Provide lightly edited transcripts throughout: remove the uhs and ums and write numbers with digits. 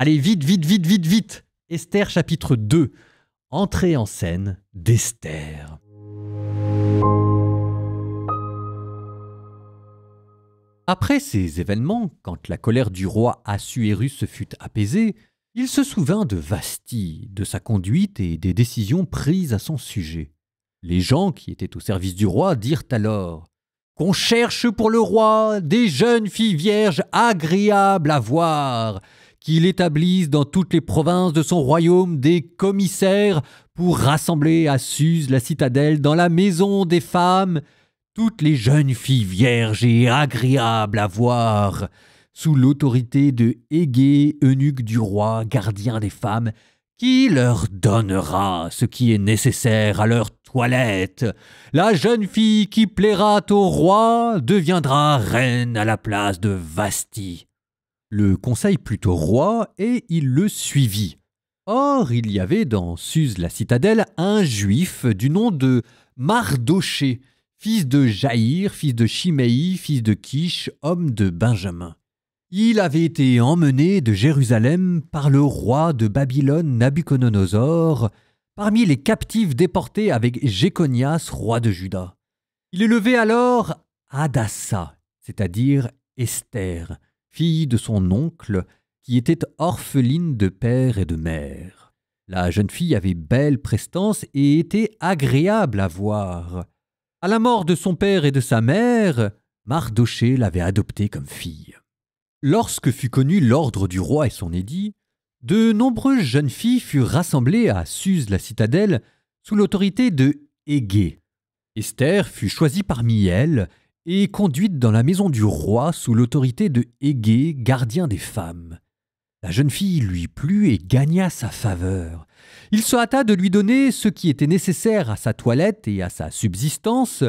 Allez, vite, vite, vite, vite, vite. Esther chapitre 2. Entrée en scène d'Esther. Après ces événements, quand la colère du roi Assuérus se fut apaisée, il se souvint de Vasthi, de sa conduite et des décisions prises à son sujet. Les gens qui étaient au service du roi dirent alors « Qu'on cherche pour le roi des jeunes filles vierges agréables à voir, qu'il établisse dans toutes les provinces de son royaume des commissaires pour rassembler à Suse la citadelle dans la maison des femmes, toutes les jeunes filles vierges et agréables à voir, sous l'autorité de Égée, eunuque du roi, gardien des femmes, qui leur donnera ce qui est nécessaire à leur toilette. La jeune fille qui plaira au roi deviendra reine à la place de Vasthi. » Le conseil plut au roi et il le suivit. Or, il y avait dans Suse la citadelle un juif du nom de Mardochée, fils de Jaïr, fils de Chiméi, fils de Kish, homme de Benjamin. Il avait été emmené de Jérusalem par le roi de Babylone Nabuchodonosor, parmi les captifs déportés avec Jéconias, roi de Juda. Il élevait alors Hadassa, c'est-à-dire Esther, fille de son oncle, qui était orpheline de père et de mère. La jeune fille avait belle prestance et était agréable à voir. À la mort de son père et de sa mère, Mardochée l'avait adoptée comme fille. Lorsque fut connu l'ordre du roi et son édit, de nombreuses jeunes filles furent rassemblées à Suse la citadelle sous l'autorité de Égée. Esther fut choisie parmi elles et conduite dans la maison du roi sous l'autorité de Égée, gardien des femmes. La jeune fille lui plut et gagna sa faveur. Il se hâta de lui donner ce qui était nécessaire à sa toilette et à sa subsistance.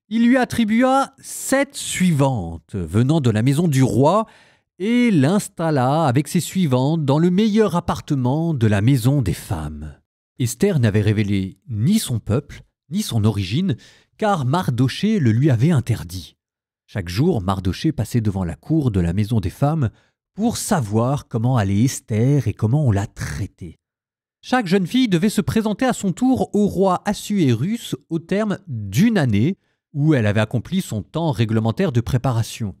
Il lui attribua 7 suivantes venant de la maison du roi et l'installa avec ses suivantes dans le meilleur appartement de la maison des femmes. Esther n'avait révélé ni son peuple, ni son origine, car Mardochée le lui avait interdit. Chaque jour, Mardochée passait devant la cour de la maison des femmes pour savoir comment allait Esther et comment on la traitait. Chaque jeune fille devait se présenter à son tour au roi Assuérus au terme d'1 année, où elle avait accompli son temps réglementaire de préparation.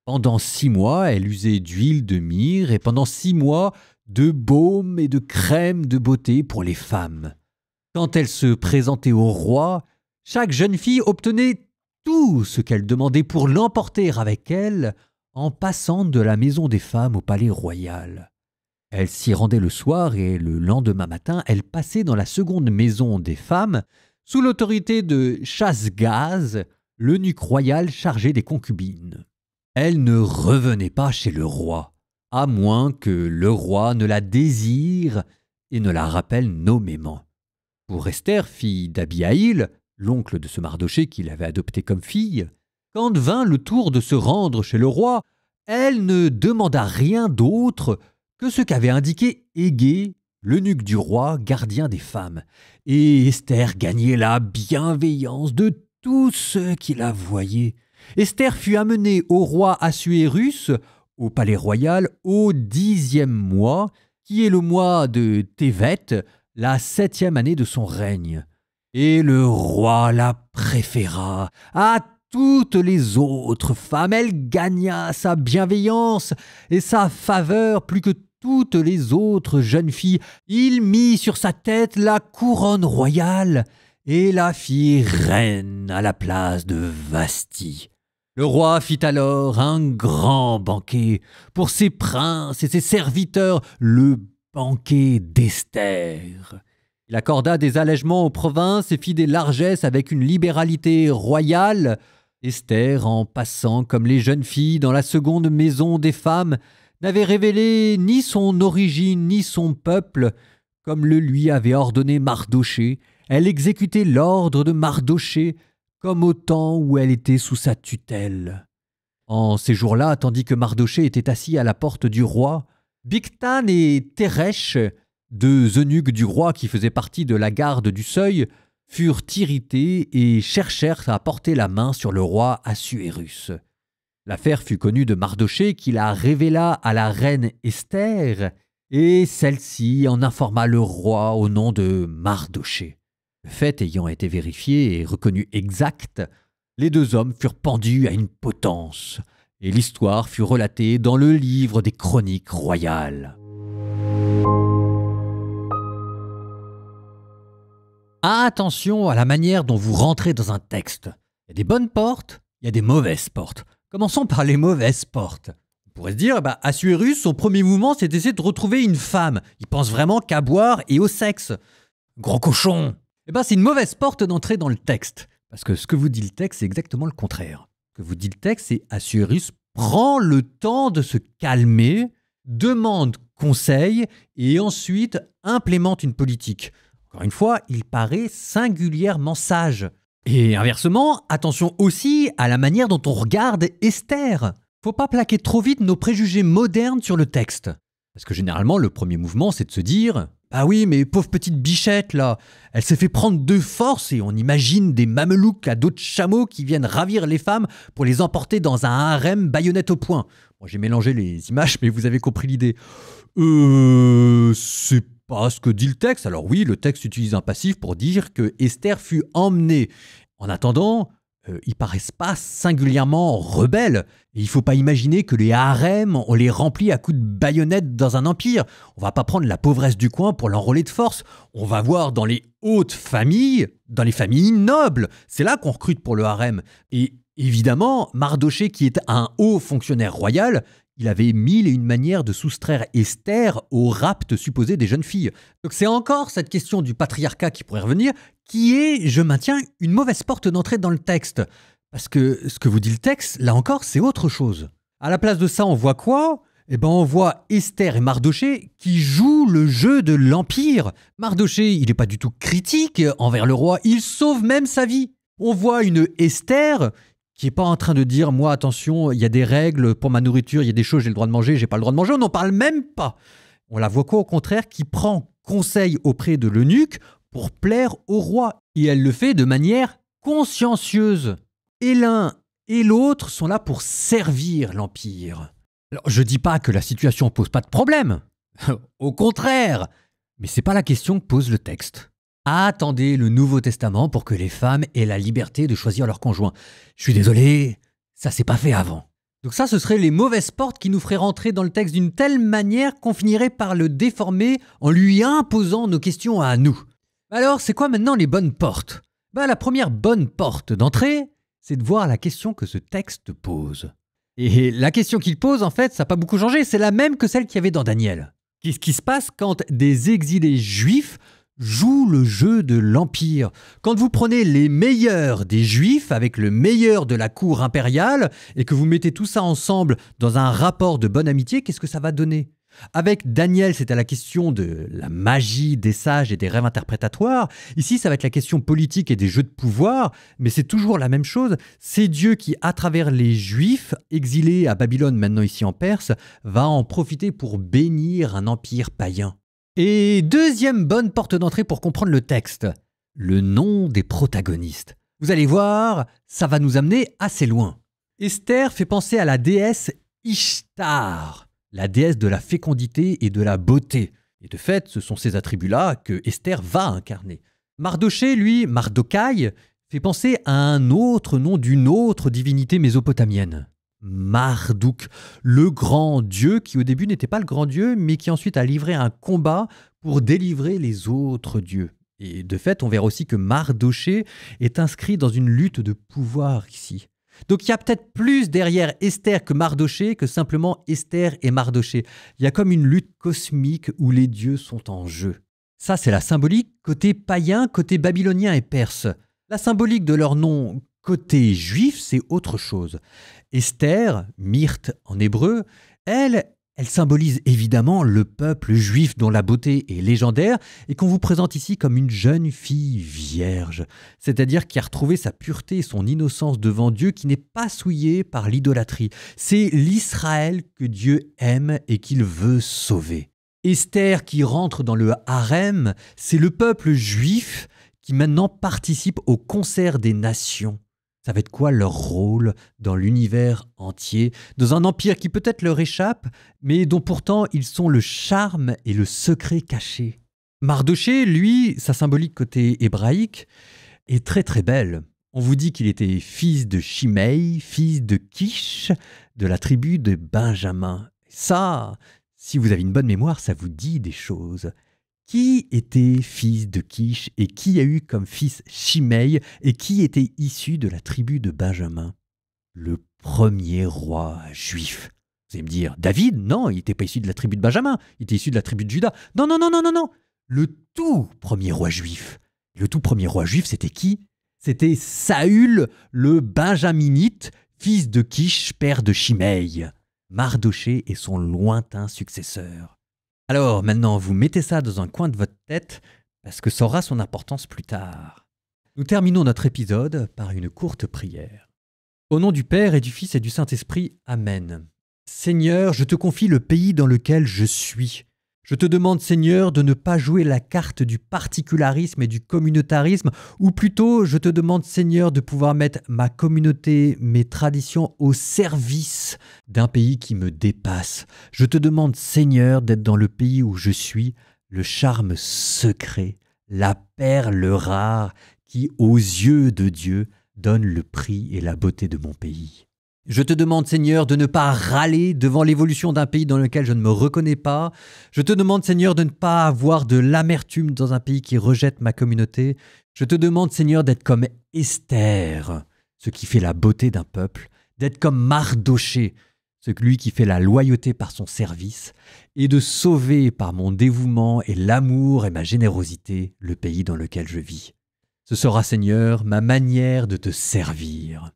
Pendant 6 mois, elle usait d'huile de myrrhe et pendant 6 mois, de baume et de crème de beauté pour les femmes. Quand elle se présentait au roi, chaque jeune fille obtenait tout ce qu'elle demandait pour l'emporter avec elle en passant de la maison des femmes au palais royal. Elle s'y rendait le soir et le lendemain matin, elle passait dans la seconde maison des femmes sous l'autorité de Chasgaz, l'eunuque royal chargé des concubines. Elle ne revenait pas chez le roi, à moins que le roi ne la désire et ne la rappelle nommément. Pour Esther, fille d'Abihaïl, l'oncle de ce Mardochée qui l'avait adoptée comme fille, quand vint le tour de se rendre chez le roi, elle ne demanda rien d'autre que ce qu'avait indiqué Égée, l'eunuque du roi, gardien des femmes. Et Esther gagnait la bienveillance de tous ceux qui la voyaient. Esther fut amenée au roi Assuérus, au palais royal, au 10e mois, qui est le mois de Tévet, la 7e année de son règne. Et le roi la préféra à toutes les autres femmes. Elle gagna sa bienveillance et sa faveur plus que toutes les autres jeunes filles. Il mit sur sa tête la couronne royale et la fit reine à la place de Vasthi. Le roi fit alors un grand banquet pour ses princes et ses serviteurs, le banquet d'Esther. Il accorda des allègements aux provinces et fit des largesses avec une libéralité royale. Esther, en passant comme les jeunes filles dans la seconde maison des femmes, n'avait révélé ni son origine ni son peuple, comme le lui avait ordonné Mardochée. Elle exécutait l'ordre de Mardochée, comme au temps où elle était sous sa tutelle. En ces jours-là, tandis que Mardochée était assis à la porte du roi, Bigthan et Teresh, 2 eunuques du roi qui faisaient partie de la garde du seuil, furent irrités et cherchèrent à porter la main sur le roi Assuérus. L'affaire fut connue de Mardochée qui la révéla à la reine Esther, et celle-ci en informa le roi au nom de Mardochée. Le fait ayant été vérifié et reconnu exact, les deux hommes furent pendus à une potence, et l'histoire fut relatée dans le livre des chroniques royales. Attention à la manière dont vous rentrez dans un texte. Il y a des bonnes portes, il y a des mauvaises portes. Commençons par les mauvaises portes. On pourrait se dire, Assuérus, son premier mouvement, c'est d'essayer de retrouver une femme. Il pense vraiment qu'à boire et au sexe. Gros cochon. C'est une mauvaise porte d'entrée dans le texte. Parce que ce que vous dit le texte, c'est exactement le contraire. Ce que vous dit le texte, c'est Assuérus prend le temps de se calmer, demande conseil et ensuite implémente une politique. Encore une fois, il paraît singulièrement sage. Et inversement, attention aussi à la manière dont on regarde Esther. Faut pas plaquer trop vite nos préjugés modernes sur le texte. Parce que généralement, le premier mouvement, c'est de se dire « Ah oui, mais pauvre petite bichette, là, elle s'est fait prendre de force et on imagine des mamelouks à dos de chameaux qui viennent ravir les femmes pour les emporter dans un harem baïonnette au poing. » Bon, j'ai mélangé les images, mais vous avez compris l'idée. C'est pas ce que dit le texte. Alors oui, le texte utilise un passif pour dire que Esther fut emmenée. En attendant, ils paraissent pas singulièrement rebelles. Et il ne faut pas imaginer que les harems, on les remplit à coups de baïonnettes dans un empire. On va pas prendre la pauvresse du coin pour l'enrôler de force. On va voir dans les hautes familles, dans les familles nobles. C'est là qu'on recrute pour le harem. Et évidemment, Mardochée, qui est un haut fonctionnaire royal, il avait 1001 manières de soustraire Esther au rapt supposé des jeunes filles. Donc c'est encore cette question du patriarcat qui pourrait revenir, qui est, je maintiens, une mauvaise porte d'entrée dans le texte. Parce que ce que vous dit le texte, là encore, c'est autre chose. À la place de ça, on voit quoi ? On voit Esther et Mardochée qui jouent le jeu de l'Empire. Mardochée, il n'est pas du tout critique envers le roi, il sauve même sa vie. On voit une Esther qui n'est pas en train de dire « Moi, attention, il y a des règles pour ma nourriture, il y a des choses, j'ai le droit de manger, j'ai pas le droit de manger. » On n'en parle même pas. On la voit quoi, au contraire, qui prend conseil auprès de l'eunuque pour plaire au roi. Et elle le fait de manière consciencieuse. Et l'un et l'autre sont là pour servir l'Empire. Alors, je ne dis pas que la situation ne pose pas de problème. Au contraire. Mais ce n'est pas la question que pose le texte. Attendez le Nouveau Testament pour que les femmes aient la liberté de choisir leur conjoint. Je suis désolé, ça s'est pas fait avant. Donc ça, ce seraient les mauvaises portes qui nous feraient rentrer dans le texte d'une telle manière qu'on finirait par le déformer en lui imposant nos questions à nous. Alors, c'est quoi maintenant les bonnes portes ? La première bonne porte d'entrée, c'est de voir la question que ce texte pose. Et la question qu'il pose, en fait, ça n'a pas beaucoup changé, c'est la même que celle qu'il y avait dans Daniel. Qu'est-ce qui se passe quand des exilés juifs jouent le jeu de l'Empire? Quand vous prenez les meilleurs des Juifs avec le meilleur de la cour impériale et que vous mettez tout ça ensemble dans un rapport de bonne amitié, qu'est-ce que ça va donner? Avec Daniel, c'était la question de la magie des sages et des rêves interprétatoires. Ici, ça va être la question politique et des jeux de pouvoir, mais c'est toujours la même chose. C'est Dieu qui, à travers les Juifs, exilés à Babylone, maintenant ici en Perse, va en profiter pour bénir un empire païen. Et deuxième bonne porte d'entrée pour comprendre le texte, le nom des protagonistes. Vous allez voir, ça va nous amener assez loin. Esther fait penser à la déesse Ishtar, la déesse de la fécondité et de la beauté. Et de fait, ce sont ces attributs-là que Esther va incarner. Mardochée, lui, Mardokai, fait penser à un autre nom d'une autre divinité mésopotamienne. Marduk, le grand dieu qui au début n'était pas le grand dieu, mais qui ensuite a livré un combat pour délivrer les autres dieux. Et de fait, on verra aussi que Mardochée est inscrit dans une lutte de pouvoir ici. Donc il y a peut-être plus derrière Esther que Mardochée que simplement Esther et Mardochée. Il y a comme une lutte cosmique où les dieux sont en jeu. Ça, c'est la symbolique côté païen, côté babylonien et perse. La symbolique de leur nom côté juif, c'est autre chose. Esther, Myrte en hébreu, elle symbolise évidemment le peuple juif dont la beauté est légendaire et qu'on vous présente ici comme une jeune fille vierge, c'est-à-dire qui a retrouvé sa pureté et son innocence devant Dieu, qui n'est pas souillée par l'idolâtrie. C'est l'Israël que Dieu aime et qu'il veut sauver. Esther qui rentre dans le harem, c'est le peuple juif qui maintenant participe au concert des nations. Ça va être quoi leur rôle dans l'univers entier, dans un empire qui peut-être leur échappe, mais dont pourtant ils sont le charme et le secret caché. Mardoché, lui, sa symbolique côté hébraïque, est très très belle. On vous dit qu'il était fils de Shimei, fils de Kish, de la tribu de Benjamin. Ça, si vous avez une bonne mémoire, ça vous dit des choses. Qui était fils de Kish et qui a eu comme fils Shimei et qui était issu de la tribu de Benjamin? Le premier roi juif. Vous allez me dire, David? Non, il n'était pas issu de la tribu de Benjamin, il était issu de la tribu de Juda. Non, non, non, non, non, non. Le tout premier roi juif. Le tout premier roi juif, c'était qui? C'était Saül, le Benjaminite, fils de Kish, père de Shimei. Mardoché est son lointain successeur. Alors maintenant, vous mettez ça dans un coin de votre tête, parce que ça aura son importance plus tard. Nous terminons notre épisode par une courte prière. Au nom du Père et du Fils et du Saint-Esprit, Amen. Seigneur, je te confie le pays dans lequel je suis. Je te demande, Seigneur, de ne pas jouer la carte du particularisme et du communautarisme, ou plutôt, je te demande, Seigneur, de pouvoir mettre ma communauté, mes traditions au service d'un pays qui me dépasse. Je te demande, Seigneur, d'être dans le pays où je suis, le charme secret, la perle rare qui, aux yeux de Dieu, donne le prix et la beauté de mon pays. Je te demande, Seigneur, de ne pas râler devant l'évolution d'un pays dans lequel je ne me reconnais pas. Je te demande, Seigneur, de ne pas avoir de l'amertume dans un pays qui rejette ma communauté. Je te demande, Seigneur, d'être comme Esther, ce qui fait la beauté d'un peuple, d'être comme Mardoché, celui qui fait la loyauté par son service, et de sauver par mon dévouement et l'amour et ma générosité le pays dans lequel je vis. Ce sera, Seigneur, ma manière de te servir.